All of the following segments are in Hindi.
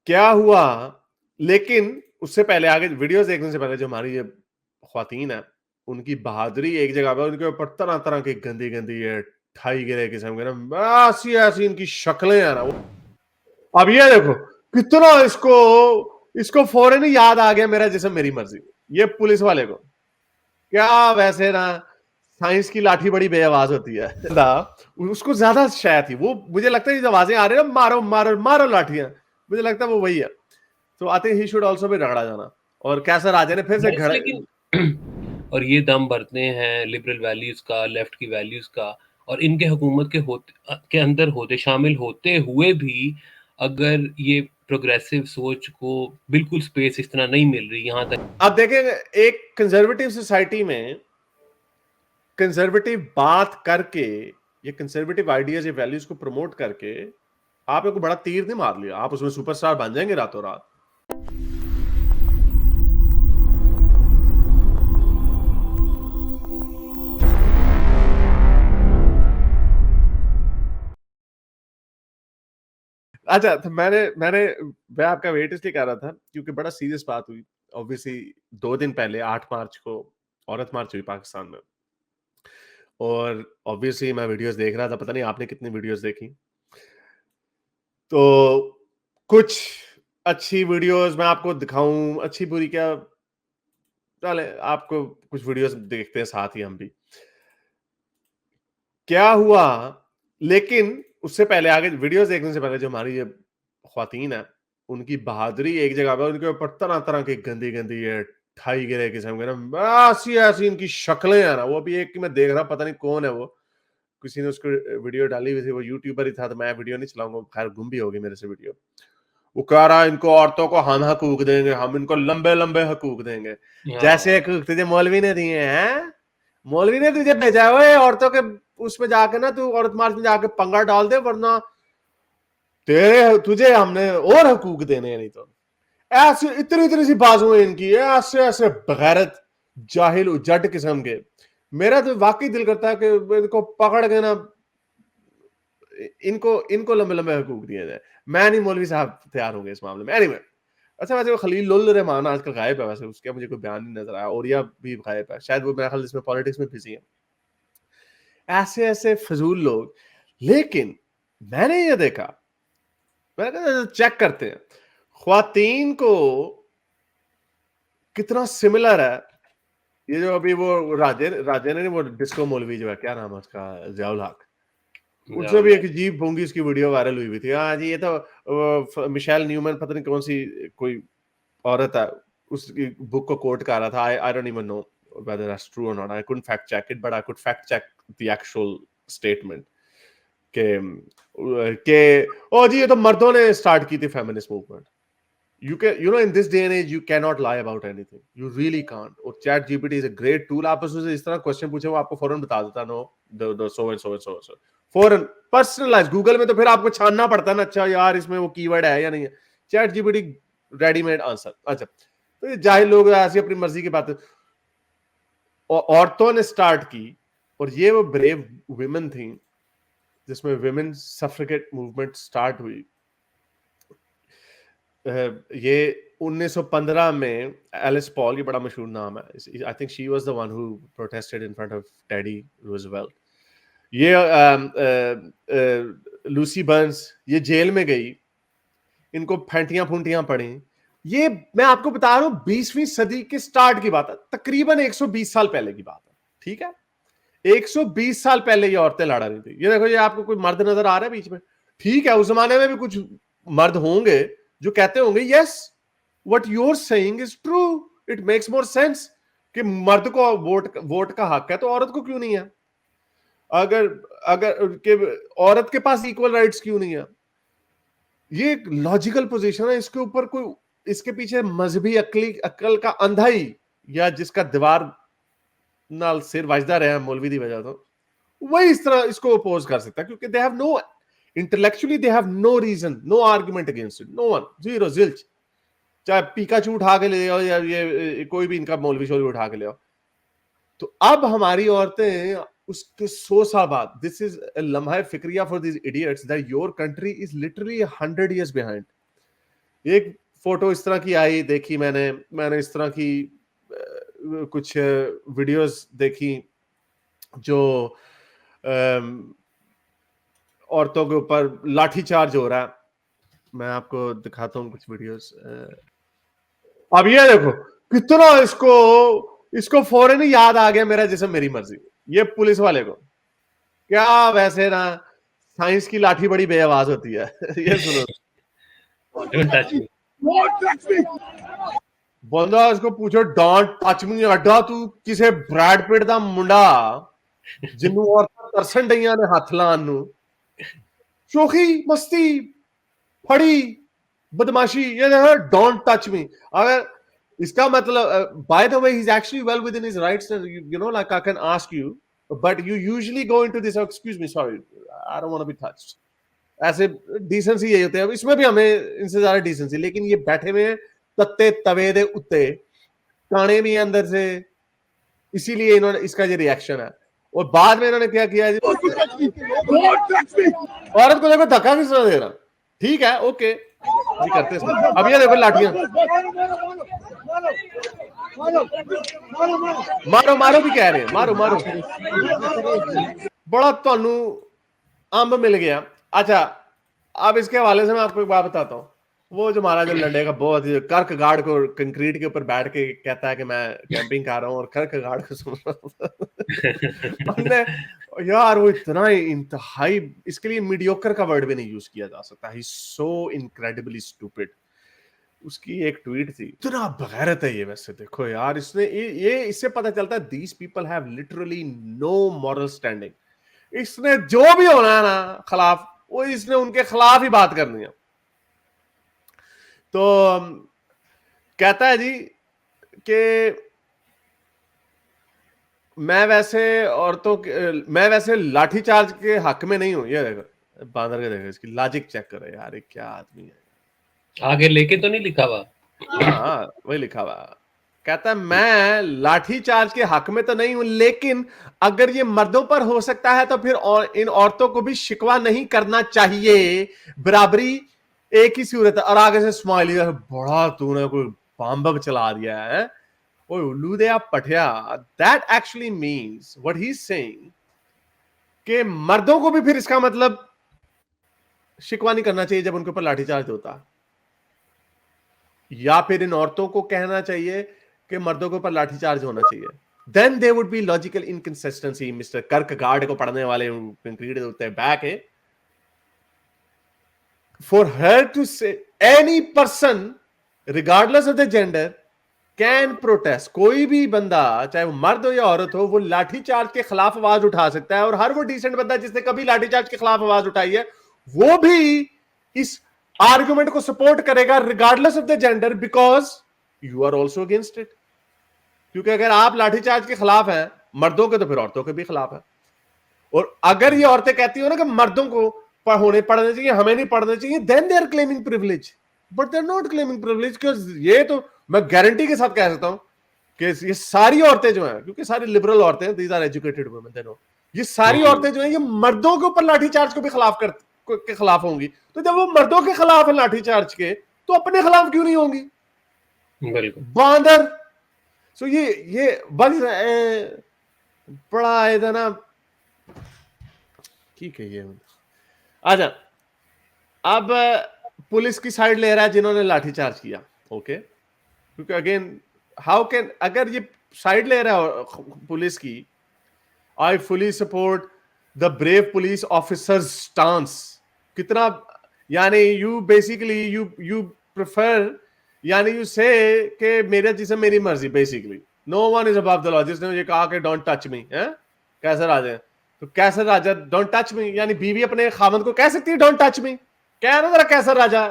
क्या हुआ? लेकिन उससे पहले आगे वीडियोस देखने से पहले जो हमारी ये ख्वातीन है, उनकी बहादुरी एक जगह पे, उनके ऊपर तरह-तरह की गंदी-गंदी ये ठाई गिरे किस्म के ना ऐसी-ऐसी इनकी शक्लें हैं ना वो। अब ये देखो कितना इसको इसको फौरन ही याद आ गया मेरा जिस्म मेरी मर्जी। ये पुलिस वाले को क्या वैसे ना साइंस की लाठी बड़ी बेआवाज होती है ना, उसको ज्यादा शायद थी वो। मुझे लगता है आवाजें आ रही है ना, मारो मारो मारो लाठियां, मुझे लगता है वो वही है। तो I think he should also भी रगड़ा जाना। और कैसा राजा ने फिर से यस, लेकिन और ये दम भरते हैं लिबरल वैल्यूज का, लेफ्ट की वैल्यूज का, और इनके हुकूमत के अंदर होते शामिल होते हुए भी अगर ये प्रोग्रेसिव सोच को बिल्कुल स्पेस इस तरह नहीं मिल रही यहाँ तक। आप देखेंगे एक कंजर्वेटिव सोसाइटी में कंजर्वेटिव बात करके, ये कंजर्वेटिव आइडियाज या वैल्यूज को प्रमोट करके आप एक बड़ा तीर नहीं मार लिया, आप उसमें सुपरस्टार बन जाएंगे रातों रात। अच्छा, तो मैं आपका वेट इसलिए कर रहा था क्योंकि बड़ा सीरियस बात हुई। ऑब्वियसली 2 दिन पहले 8 मार्च को औरत मार्च हुई पाकिस्तान में। और ऑब्वियसली मैं वीडियोस देख रहा था, पता नहीं आपने कितनी वीडियोस देखी। तो कुछ अच्छी वीडियोस मैं आपको दिखाऊं, अच्छी बुरी क्या, चले आपको कुछ वीडियोस देखते हैं साथ ही हम भी। क्या हुआ? लेकिन उससे पहले आगे वीडियोस देखने से पहले जो हमारी ये ख्वातीन है, उनकी बहादुरी एक जगह पे, उनके ऊपर तरह-तरह की गंदी-गंदी ये ठाई गिरे किस्म के ना ऐसी-ऐसी इनकी शक्लें हैं ना, वो अभी एक की मैं देख रहा, पता नहीं कौन है वो। किसी ने उसको वीडियो डाली हुई थी, वो यूट्यूबर ही था, तो मैं वीडियो नहीं चलाऊंगा, खैर गुम भी होगी मेरे से वीडियो। वो कह रहा है इनको औरतों को हम हकूक देंगे, हम इनको लंबे लंबे हकूक देंगे, जैसे हाँ, हकूक तुझे मौलवी ने दिए हैं। मौलवी ने तुझे भेजा है औरतों के उसमें जाके ना, तू औरत मार्च में जाके पंगा डाल दे, वरना तेरे तुझे हमने और हकूक देने हैं। नहीं तो ऐसे इतनी इतनी सी बाजुएं इनकी, ऐसे ऐसे बगैरत जाहिल उजट किस्म के। मेरा तो वाकई दिल करता है कि इनको पकड़ के ना, इनको इनको लंबे लंबे हकूक दिए जाए। मैं नहीं मौलवी साहब तैयार होंगे इस मामले में। एनीवे, अच्छा वैसे वो खलील उल रहमान आजकल गायब है, वैसे उसका मुझे कोई बयान नहीं नजर आया। और यह भी गायब है, शायद वो मेरा ख्याल इसमें पॉलिटिक्स में बिजी है। ऐसे ऐसे फजूल लोग। लेकिन मैंने ये देखा, मैंने कहा चेक करते हैं ख्वातीन को कितना सिमिलर है। ये जो अभी वो राजे राजे ने वो डिस्को मौलवी जो है, क्या नाम है उसका, जियाउल हक, उससे भी एक अजीब भोंगी उसकी वीडियो वायरल हुई थी। हाँ जी, ये तो मिशेल न्यूमैन पता नहीं कौन सी कोई औरत है, उसकी बुक को कोट कर रहा था। I don't even know whether that's true or not. I couldn't fact check it, but I could fact check the actual statement के ओ जी ये तो मर्दों ने स्टार्ट की थी feminist movement. You know in this day and age you cannot lie about anything, you really can't। और chat GPT is a great tool. आप उससे इस तरह क्वेश्चन पूछे वो आपको फौरन बता देता, know the so and so and so so, फौरन पर्सनलाइज। गूगल में तो फिर आपको छानना पड़ता है ना, अच्छा यार इसमें वो कीवर्ड है या नहीं है। Chat GPT readymade answer. अच्छा, तो ये जाहिल लोग ऐसी अपनी मर्जी की बात औरतों ने स्टार्ट की। और ये वो ब्रेव वुमेन थी जिसमें वुमेन सफरेट मूवमेंट स्टार्ट हुई। ये 1915 में एलिस पॉल, ये बड़ा मशहूर नाम है, I think she was the one who protested in front of Teddy Roosevelt. ये लूसी बर्न्स ये जेल में गई, इनको फैंटियां फूंटियां पड़ी। ये मैं आपको बता रहा हूं 20वीं सदी के स्टार्ट की बात है, तकरीबन 120 साल पहले की बात है। ठीक है, 120 साल पहले ये औरतें लड़ा रही थी। ये देखो, ये आपको कोई मर्द नजर आ रहा है बीच में? ठीक है, उस जमाने में भी कुछ मर्द होंगे जो कहते होंगे yes what you are saying is true, it makes more sense कि मर्द को वोट का हक है तो औरत को क्यों नहीं है? अगर अगर के औरत के पास इक्वल राइट्स क्यों नहीं है? ये एक लॉजिकल पोजीशन है। इसके ऊपर कोई, इसके पीछे मजहबी अकल का अंधा ही, या जिसका दीवार नाल सिर वजदा रहा मौलवी की वजह तो वही इस तरह इसको अपोज कर सकता है, क्योंकि they have no intellectually, they have no reason, no argument against it, no one, zero zilch. चाहे पीकाचू उठा के ले आओ या ये कोई भी इनका मौलवी शोलवी उठा के ले आओ। तो अब हमारी औरतें उसके 100 साल बाद, दिस इज लम्हा फिक्रिया for this idiots that your country is literally 100 years behind. एक फोटो इस तरह की आई, देखी मैंने इस तरह की कुछ वीडियोस देखी जो औरतों के ऊपर लाठीचार्ज हो रहा है। मैं आपको दिखाता हूँ कुछ वीडियोस। अब ये देखो कितना इसको फौरन ही याद आ गया, मेरा जिस्म मेरी मर्जी। ये पुलिस वाले को क्या, वैसे ना साइंस की लाठी बड़ी बेआवाज होती है। ये सुनो, Don't touch me. बंदा इसको पूछो डोंट टच मी, अड्डा तू किसे ब्रैड पिट दा मुंडा जिन्नू और तरसन डईयां ने हथ लान नु, शोखी मस्ती फड़ी बदमाशी, ये देखो डोंट टच मी। अगर इसका मतलब, by the way he is actually well within his rights, you know, like I can ask you but you usually go into this, excuse me sorry I don't want to be touched. ऐसे डिसेंसी यही होते हैं। इसमें भी हमें इनसे ज्यादा डिसेंसी, लेकिन ये बैठे हुए हैं तत्ते तवे दे उत्ते, काने भी अंदर से, इसीलिए इन्होंने इसका ये रिएक्शन है। और बाद में इन्होंने क्या किया, औरत को देखो धक्का किस तरह दे रहा, ठीक है ओके जी करते हैं। अब ये देखो लाठियां, मारो मारो भी कह रहे हैं, मारो मारो। बड़ा तानू अंब मिल गया। अच्छा, अब इसके हवाले से मैं आपको एक बात बताता हूँ। वो जो हमारा जो लंडे का बहुत कर्क गार्ड को कंक्रीट के ऊपर बैठ के कहता है कि मैं कैंपिंग कर रहा हूँ और कर्क गार्ड को सुन रहा हूँ। हमने यार वो इतना इंतहाई, इसके लिए मीडियोकर का वर्ड भी नहीं यूज किया जा सकता। ही सो इनक्रेडिबली स्टूपिड। उसकी एक ट्वीट थी, इतना बगैरत है ये। वैसे देखो यार, इसने ये इससे पता चलता है these people have literally no moral standing. इसने जो भी होना है ना खिलाफ, वो इसने उनके खिलाफ ही बात करनी है। तो कहता है जी कि मैं वैसे लाठीचार्ज के हक में नहीं हूं। ये देखो बांदर के, देखो इसकी लॉजिक चेक करो यार, क्या आदमी है। आगे लेके तो नहीं लिखा हुआ? हाँ वही लिखा हुआ। कहता है मैं लाठीचार्ज के हक में तो नहीं हूं, लेकिन अगर ये मर्दों पर हो सकता है तो फिर इन औरतों को भी शिकवा नहीं करना चाहिए। बराबरी एक ही सूरत है। और आगे से स्माइली, बड़ा तूने कोई बम चला दिया है, ओए उल्लू दे आप पठिया। That actually means what he is saying कि मर्दों को भी फिर इसका मतलब शिकवा नहीं करना चाहिए जब उनके ऊपर लाठीचार्ज होता, या फिर इन औरतों को कहना चाहिए कि मर्दों के ऊपर लाठीचार्ज होना चाहिए। Then they would be logical inconsistency. Mister Kierkegaard को पढ़ने वाले कंक्रीट होते हैं बैक है। For her to say any person regardless of the gender can protest, कोई भी बंदा चाहे वो मर्द हो या औरत हो, वो लाठीचार्ज के खिलाफ आवाज उठा सकता है। और हर वो डिसेंट बंदा जिसने कभी लाठीचार्ज के खिलाफ आवाज उठाई है, वो भी इस आर्गुमेंट को सपोर्ट करेगा regardless of the gender, because you are also against it. क्योंकि अगर आप लाठीचार्ज के खिलाफ हैं मर्दों के, तो फिर औरतों के भी खिलाफ है। और अगर ये औरतें कहती हो ना कि मर्दों को पढ़ने चाहिए, हमें नहीं पढ़ने चाहिए, then they are claiming privilege, but they are not claiming privilege. Because ये तो मैं गारंटी के साथ कह सकता हूं कि ये सारी औरतें जो हैं, क्योंकि सारी लिबरल औरतें हैं, these are educated women, they know, ये सारी औरतें जो हैं ये मर्दों के ऊपर लाठीचार्ज को भी के खिलाफ होंगी। तो जब वो मर्दों के खिलाफ है लाठीचार्ज के, तो अपने खिलाफ क्यों नहीं होंगी? बिल्कुल बांदर। सो ये बस बड़ा इधर ना, ठीक है ये आजा। अब पुलिस की साइड ले रहा है जिन्होंने लाठीचार्ज किया, ओके, क्योंकि अगेन हाउ कैन, अगर ये साइड ले रहा है पुलिस की, I fully support the brave police officers stance. कितना, यानी यू बेसिकली यू प्रेफर, यानी यू से कि मेरा जिसम मेरी मर्जी, basically no one is above the law. जिसने ये कहा कि डोंट टच मी, है कैसर राजा, तो कैसर राजा डोंट टच मी, यानी बीवी अपने खामन को कह सकती है डोंट टच मी। क्या है ना जरा कैसर राजा,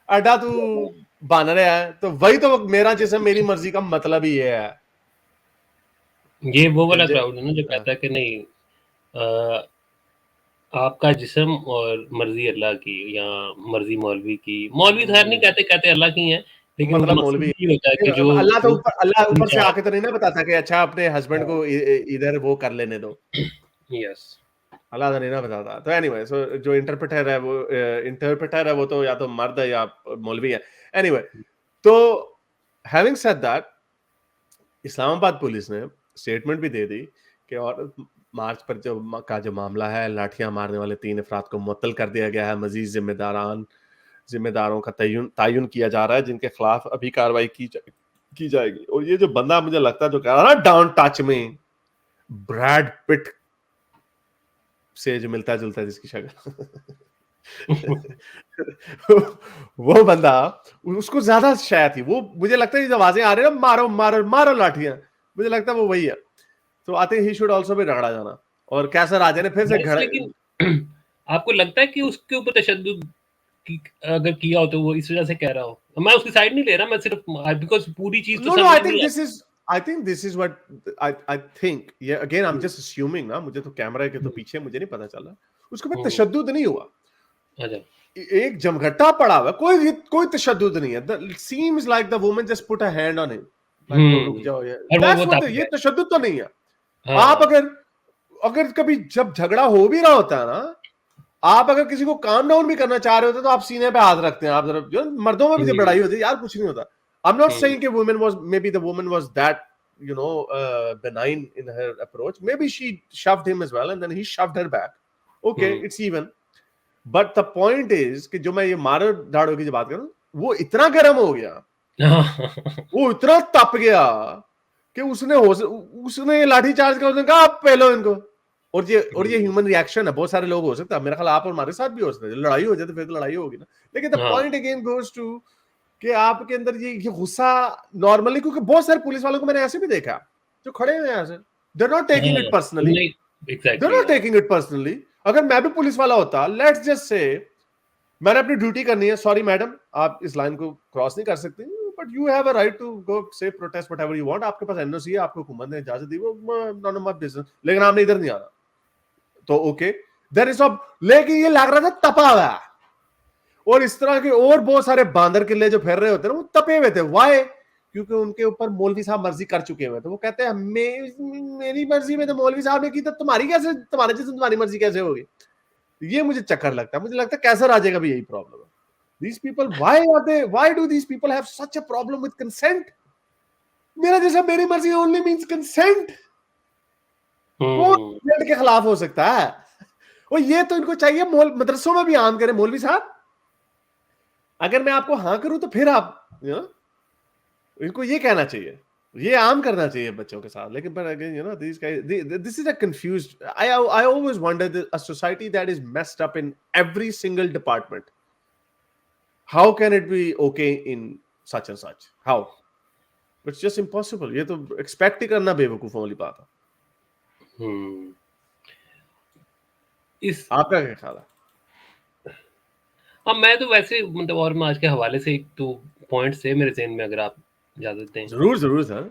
अड्डा तू बानर है। तो वही तो मेरा जिसम मेरी मर्जी का मतलब ही ये है। ये वो वाला क्राउड है ना जो कहता है कि नहीं, आपका जिस्म और मर्जी अल्लाह की, या मर्जी मौलवी की। मौलवी खैर नहीं कहते अल्लाह की है, लेकिन मतलब मौलवी ये होता है कि जो अल्लाह ऊपर से आके तो नहीं ना बताता कि अच्छा अपने हस्बैंड को इधर वो कर लेने दो। यस, अल्लाह तो नहीं ना बताता। तो एनीवे, सो जो इंटरप्रेटर है वो तो या तो मर्द है या मौलवी है। एनीवे, तो having said that, Islamabad police ने स्टेटमेंट भी दे दी कि और मार्च पर जो मामला है, लाठियां मारने वाले 3 अफराद को मुअत्तल कर दिया गया है। मजीद जिम्मेदारों का तयन किया जा रहा है, जिनके खिलाफ अभी कार्रवाई की जाएगी। और ये जो बंदा मुझे लगता है जो कह रहा है ना डाउन टच में, ब्रैड पिट से जो मिलता जुलता है जिसकी शक्ल वो बंदा, उसको ज्यादा शायद थी वो, मुझे लगता है ये आवाजें आ रही है ना, मारो मारो मारो लाठियां, मुझे लगता है वो वही है। तो I think he should also भी रगड़ा जाना। और कैसर राजा ने फिर से लेकिन आपको लगता है कि उसके ऊपर तशद्दुद अगर किया हो तो वो इस वजह से कह रहा हो? मैं उसकी साइड नहीं ले रहा, मैं सिर्फ बिकॉज पूरी चीज तो नो, समझ नहीं I think this is what I think, yeah, again I'm just assuming ना, मुझे तो कैमरा के तो पीछे मुझे नहीं पता चला, उसके बाद तशद्दुद नहीं हुआ। अच्छा, एक जमघटा पड़ा हुआ, कोई तशद्दुद नहीं है। Seems like the woman just put a hand on him, रुक जाओ यार, और दैट्स वो व्हाट, तब ये तशद्दुद तो नहीं है। हाँ, आप अगर कभी जब झगड़ा हो भी रहा होता है ना, आप अगर किसी को काम डाउन भी करना चाह रहे होते तो आप सीने पे हाथ रखते हैं। आप जरा जो मर्दों में भी जब लड़ाई होती है यार, कुछ नहीं होता। आई एम नॉट सेइंग कि woman was, may be the woman was that benign in her approach, maybe she shoved him as well and then he shoved her back, okay, it's even, but the point is कि जो मैं ये मारो धाड़ो की जो बात कर रहा हूं, वो इतना गर्म हो गया, वो इतना तप गया कि उसने लाठी चार्ज कर, उसने कहा आप पहलो इनको। और ये ह्यूमन रिएक्शन है, बहुत सारे लोग हो सकता है, मेरा ख्याल आप और हमारे साथ भी हो सकता है। लड़ाई हो जाए तो फिर तो लड़ाई होगी ना, लेकिन the point again goes to कि आपके अंदर ये गुस्सा नॉर्मली, क्योंकि बहुत सारे पुलिस वालों को मैंने ऐसे भी देखा जो खड़े हुए हैं ऐसे, they are not taking it personally, they are not taking it personally. अगर मैं भी पुलिस वाला होता, लेट्स जस्ट से मैंने अपनी ड्यूटी करनी है, सॉरी मैडम आप इस लाइन को क्रॉस नहीं कर सकते, but you have a right to go say protest whatever you want, आपके पास एनओसी है, आपको हुकूमत ने इजाजत दी, वो नॉन ऑफ माय बिजनेस, लेकिन आपने इधर नहीं आना, तो ओके देयर इज सब। लेकिन ये लग रहा था तपा हुआ है, और इस तरह के और बहुत सारे बांदर किले जो फिर रहे होते हैं ना, वो तपे हुए थे। वाई? क्योंकि उनके ऊपर मौलवी साहब मर्जी कर चुके हुए थे। वो कहते हैं मेरी मर्जी में तो मौलवी साहब ने की, तो तुम्हारी कैसे, तुम्हारे जैसे तुम्हारी मर्जी कैसे होगी? ये मुझे चक्कर लगता है। मुझे लगता है कैसर आ जाएगा भी यही प्रॉब्लम है। These people, why do these people have such a problem with consent? मेरा जैसा मेरी मर्जी only means consent. कौन consent के खिलाफ हो सकता है? और ये तो इनको चाहिए मदरसों में भी आम करें, मौलवी साहब अगर मैं आपको हाँ करूं तो फिर आप इनको ये कहना चाहिए, ये आम करना चाहिए बच्चों के साथ। लेकिन पर again this is a confused, I always wonder, a society that is messed up in every single department, how can it be okay in such and such? How? It's just impossible. ये तो expect ही करना बेवकूफों वाली बात है। आपका क्या ख्याल है? अब मैं तो वैसे मतलब, और मैं आज के हवाले से एक दो पॉइंट्स थे मेरे ज़हन में, अगर आप इजाजत दें। जरूर सर।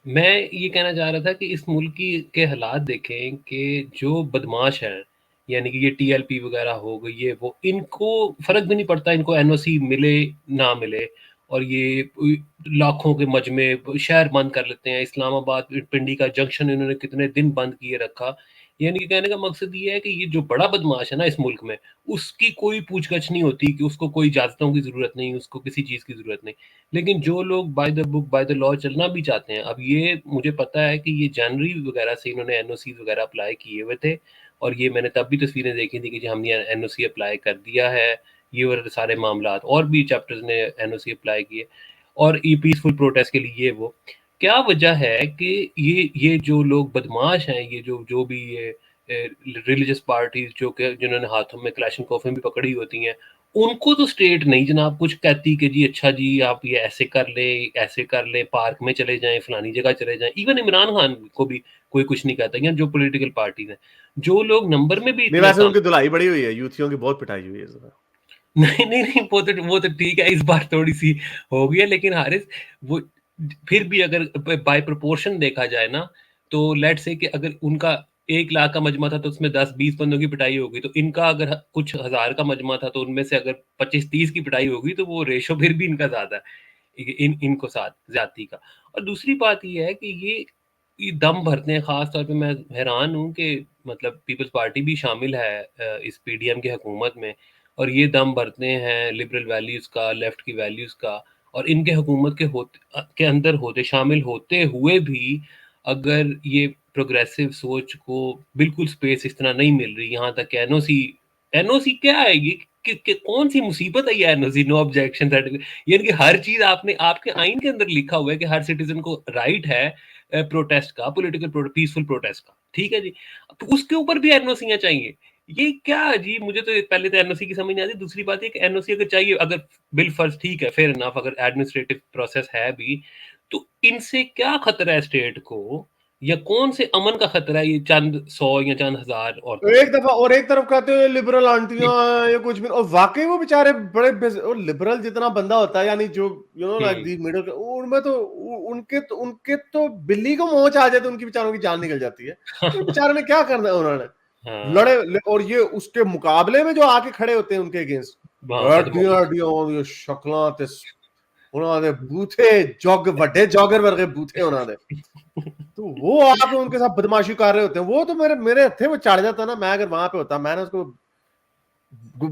मैं ये कहना चाह रहा था कि इस मुल्क के हालात देखें कि जो बदमाश हैं, यानी कि ये टीएलपी वगैरह हो गई है, वो इनको फ़र्क भी नहीं पड़ता, इनको एनओसी मिले ना मिले, और ये लाखों के मजमे शहर बंद कर लेते हैं। इस्लामाबाद पिंडी का जंक्शन इन्होंने कितने दिन बंद किए रखा। यानी कि कहने का मकसद ये है कि ये जो बड़ा बदमाश है ना इस मुल्क में, उसकी कोई पूछगछ नहीं होती, कि उसको कोई इजाज़तों की ज़रूरत नहीं, उसको किसी चीज़ की ज़रूरत नहीं। लेकिन जो लोग by the book by the law चलना भी चाहते हैं, अब ये मुझे पता है कि ये जनवरी वगैरह से इन्होंने एनओसीज़ वगैरह अप्लाई किए हुए थे, और ये मैंने तब भी तस्वीरें देखी थी कि जी हमने एनओसी अप्लाई कर दिया है, ये वाले सारे मामलात, और भी चैप्टर्स ने एनओसी अप्लाई किए, और ये पीसफुल प्रोटेस्ट के लिए वो। क्या वजह है कि ये जो लोग बदमाश हैं, ये जो भी ये रिलीजियस पार्टीज जिन्होंने हाथों में क्लैशनकोफ़ें भी पकड़ी होती हैं, उनको तो स्टेट नहीं जनाब कुछ कहती कि जी अच्छा जी आप ये ऐसे कर लें, पार्क में चले जाएं, फलानी जगह चले जाएं। इवन इमरान खान को भी कोई कुछ नहीं कहता, या जो पॉलिटिकल पार्टीज हैं, जो लोग नंबर में भी नहीं, वैसे उनकी धुलाई बड़ी हुई है, यूथियों की बहुत पिटाई हुई है इस बार। नहीं, वो तो ठीक है, इस बार थोड़ी सी हो गई है, लेकिन हारिस वो फिर भी अगर बाय प्रोपोर्शन देखा जाए ना, तो लेट्स से कि अगर उनका 1 लाख का मजमा था तो उसमें 10-20 बंदों की पिटाई होगी, तो इनका अगर कुछ हज़ार का मजमा था तो उनमें से अगर 25-30 की पिटाई होगी, तो वो रेशो फिर भी इनका ज़्यादा है, इनको साथ ज़्यादती का। और दूसरी बात ये है कि ये दम भरते हैं, ख़ास तौर पे मैं हैरान हूँ कि मतलब पीपल्स पार्टी भी शामिल है इस पीडीएम की हुकूमत में, और ये दम भरते हैं लिबरल वैल्यूज़ का, लेफ्ट की वैल्यूज़ का, और इनके हुकूमत के अंदर होते शामिल होते हुए भी अगर ये प्रोग्रेसिव सोच को बिल्कुल स्पेस इस तरह नहीं मिल रही, यहाँ तक एनओसी एनओसी क्या है ये? कि कौन-सी मुसीबत है ये एनओसी, नो ऑब्जेक्शन सर्टिफिकेट? यानी कि हर चीज़ आपने आपके आइन के अंदर लिखा हुआ है कि हर सिटीज़न को राइट है प्रोटेस्ट का, पीसफुल प्रोटेस्ट का, ठीक है जी? तो उसके ऊपर भी एनओसियाँ चाहिए। ये क्या जी? मुझे तो पहले तो एनओसी की समझ नहीं आती, दूसरी बात ये कि एनओसी अगर चाहिए, अगर बिलफर्ज़ ठीक है, फेयर इनफ, अगर एडमिनिस्ट्रेटिव प्रोसेस है भी, तो इनसे क्या खतरा है स्टेट को, या कौन से अमन का खतरा है ये चंद 100 या चंद हज़ार तो औरतों एक को? दफा और एक तरफ कहते हैं लिबरल आंटियां ये कुछ भी, और वाकई वो बेचारे बड़े और लिबरल जितना बंदा होता है, यानी जो लाइक हुँ। दी मिडिल, उनमें तो उनके तो बिल्ली को मोच आ जाए तो उनकी बेचारों की जान निकल जाती है। तो बेचारे ने क्या करना है उन्होंने, हाँ, और ये उसके मुकाबले में जो आके खड़े होते हैं उनके अगेंस्ट, हाँ, हड्डियां बदमाश। हड्डियां ये शक्लां ते उन्होंने बूथे जॉग वड्डे जॉगर वर्गे बूथे उन्होंने, तो वो आके उनके साथ बदमाशी कर रहे होते हैं। वो तो मेरे मेरे हथे में चढ़ जाता ना, मैं अगर वहां पे होता मैंने उसको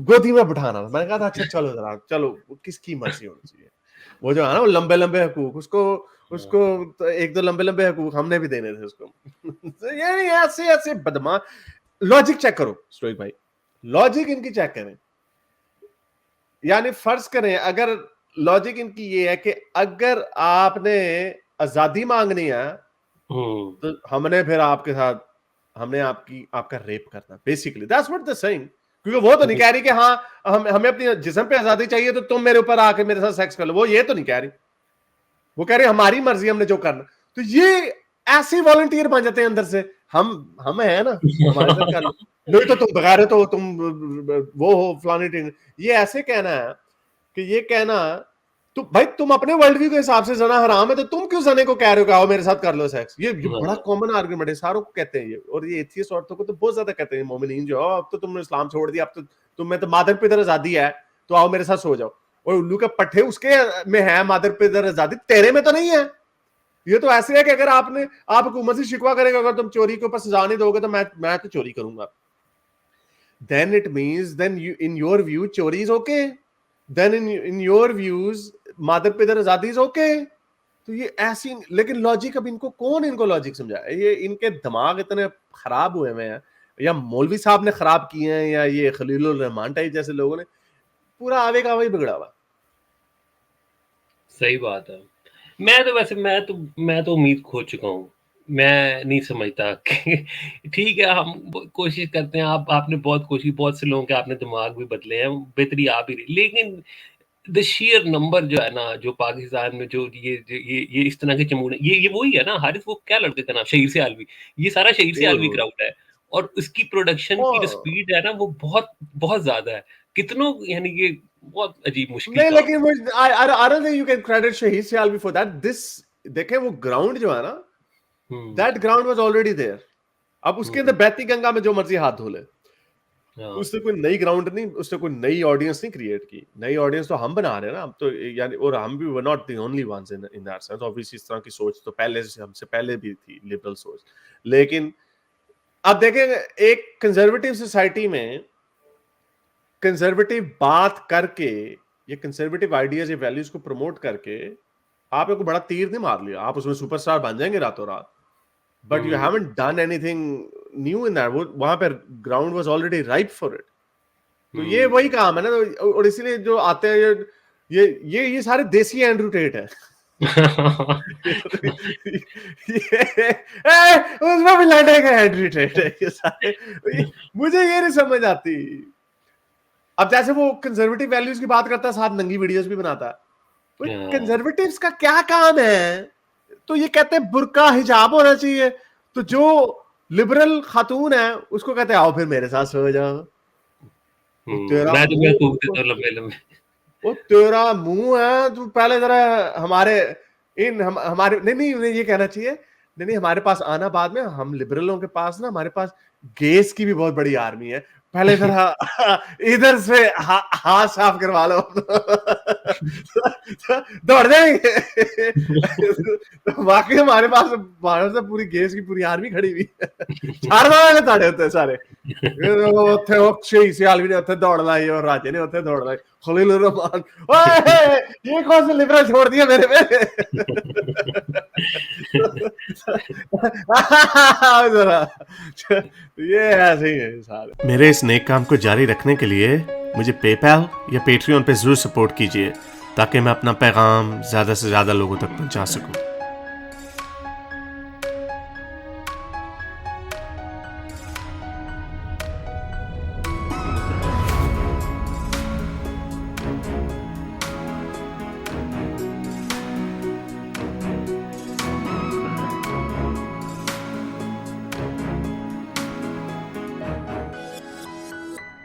गोदी में बिठाना था। मैंने कहा था अच्छा चलो जरा चलो, किसकी मर्जी होनी चाहिए। वो जो है ना वो लंबे लंबे हकूक, उसको हाँ, उसको तो एक दो लंबे लंबे हकूक हमने भी देने थे उसको। तो ये नहीं, ऐसे ऐसे बदमाश। लॉजिक चेक करो स्टोइक भाई, लॉजिक इनकी चेक करें। यानी फर्ज करें अगर लॉजिक इनकी ये है कि अगर आपने आजादी मांगनी है हुँ, तो हमने फिर आपके साथ हमने आपका रेप करना, basically that's what they saying. क्योंकि वो तो नहीं हुँ, कह रही कि हाँ हमें अपनी जिस्म पे आजादी चाहिए तो तुम मेरे ऊपर आके मेरे साथ सेक्स कर लो, वो ये तो नहीं कह रही। वो कह रही हमारी मर्जी, हमने जो करना। तो ये ऐसे वॉलंटियर बन जाते हैं अंदर से, हम है ना, हमारे साथ कर लो, नहीं तो तुम बगैर तो तुम वो हो फलानी टीम। ये ऐसे कहना है कि ये कहना, तो भाई तुम अपने वर्ल्ड व्यू के हिसाब से जना हराम है, तो तुम क्यों जने को कह रहे हो कि आओ मेरे साथ कर लो सेक्स। ये बड़ा हाँ, कॉमन आर्गुमेंट है, सारों को कहते हैं ये, और ये एथियस्ट औरतों को तो बहुत ज्यादा कहते हैं, मोमिनीन जो अब तो तुमने इस्लाम छोड़ दिया, अब तो तुम्हें तो मादर पिदर आजादी है, तो आओ मेरे साथ सो जाओ। और उल्लू के पट्टे उसके में है मादर पिदर आजादी, तेरे में तो नहीं है। ये तो ऐसे है कि अगर आप हुकूमत से शिकवा करेगा, अगर तुम चोरी के ऊपर सजा नहीं दोगे तो मैं तो चोरी करूंगा, then it means then you in your view चोरी is okay, then in your views मादर पिदर आजादी is okay। तो ये ऐसी, लेकिन लॉजिक, अब इनको कौन इनको लॉजिक समझाए, ये इनके दिमाग इतने खराब हुए हैं, या मौलवी साहब ने खराब किए हैं, या ये खलीलुर रहमान टाइप जैसे लोगों ने, पूरा आवे का वही बिगड़ा हुआ। सही बात है। मैं तो उम्मीद खो चुका हूँ। मैं नहीं समझता कि ठीक है, हम कोशिश करते हैं, आपने बहुत से लोगों के आपने दिमाग भी बदले हैं, बेहतरी आ भी रही, लेकिन द शीयर नंबर जो है ना, जो पाकिस्तान में जो ये इस तरह के चमूने, ये वही है ना हारिस, वो क्या लड़के का नाम, शहीर से आलवी, ये सारा शहीर से आलवी और, क्राउड है, और उसकी प्रोडक्शन की जो और स्पीड है ना, वो बहुत बहुत ज्यादा है। कितनों, यानी कि बहुत अजीब मुश्किल नहीं, काम लेकिन वो I don't think you can credit शहीद सियालवी फॉर दैट। दिस देखें, वो ग्राउंड जो है ना, है। That ground was already there. अब उसके अंदर हुँ, बहती गंगा में जो मर्जी हाथ धो ले, हाँ, उससे कोई नई ग्राउंड नहीं, उससे कोई नई ऑडियंस नहीं क्रिएट की। नई ऑडियंस तो हम बना रहे हैं ना, हम तो, यानी, और हम भी were not the only ones in in that sense. Obviously इस तरह की सोच तो पहले से, हमसे पहले भी थी, लिबरल सोच। लेकिन अब देखें, एक कंजर्वेटिव सोसाइटी में कंजर्वेटिव बात करके, ये कंजर्वेटिव आइडियाज या वैल्यूज को प्रमोट करके आप एक बड़ा तीर नहीं मार लिया, आप उसमें सुपरस्टार बन जाएंगे रातों रात, but you hmm, haven't done anything new in that. वो वहां पर ground was already ripe for it. तो ये वही हुँ। काम है ना, और इसीलिए जो आते हैं ये सारे देसी एंड्रू टेट है। उसमें भी लड़ेगा एंड्रू टेट है ये सारे। मुझे ये नहीं समझ आती। अब जैसे वो कंजर्वेटिव वैल्यूज की बात करता है, साथ नंगी वीडियोस भी बनाता है। हाँ, कंजर्वेटिव्स का क्या काम है? तो ये कहते हैं बुर्का हिजाब होना चाहिए, तो जो लिबरल खातून है उसको कहते हैं आओ फिर मेरे साथ सो जाओ। वो तेरा मैं तो मुंह, खूब देता हूँ लंबे-लंबे। वो तेरा मुंह है, तू पहले जरा हमारे हमारे नहीं नहीं उन्हें ये कहना चाहिए, नहीं नहीं हमारे पास आना बाद में, हम लिबरलों के पास ना, हमारे पास गेस की भी बहुत बड़ी आर्मी है, पहले जरा इधर से हाथ साफ करवा लो। दौड़ जाएंगे। वाकई हमारे पास भारत से पूरी गैस की पूरी आर्मी खड़ी हुई है। 4 वाले ताड़े होते सारे ਉੱਥੇ ਉਹ ਸ਼ਹੀਦ ਸਿਆਲਵੀ ਨੇ ਉੱਥੇ ਦੌੜ ਲਾਈ और राजे ने ਉੱਥੇ दौड़ लाई खलील रहमान ओए ये कौन से लिबरल छोड़ दिया मेरे पे जरा ये ऐसे ही है सारे। मेरे इस नेक काम को जारी रखने के लिए मुझे पेपैल या पेट्रियन पे जरूर सपोर्ट कीजिए ताकि मैं अपना पैगाम ज्यादा से ज्यादा लोगों तक पहुंचा सकूं।